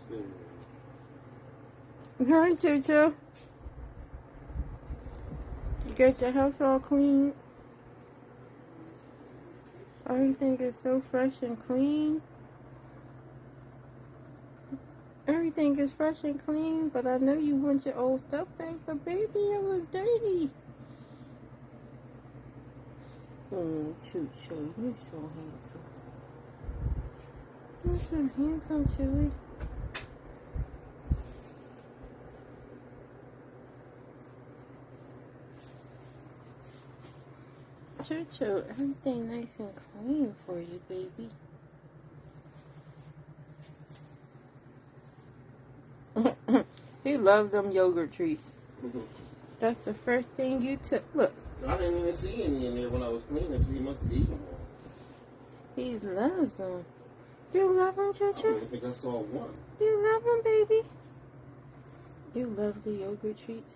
scared. Hi, Choo-Choo. You got your house all clean? Everything is so fresh and clean. Everything is fresh and clean, but I know you want your old stuff back, but baby, it was dirty. Choo-Choo, you're so handsome. You're so handsome, Chewy. Choo-Choo, everything nice and clean for you, baby. He loves them yogurt treats. That's the first thing you took. Look. I didn't even see any in there when I was cleaning, so he must have eaten them all. He loves them. You love them, Choo-Choo? I think I saw one. You love them, baby? You love the yogurt treats?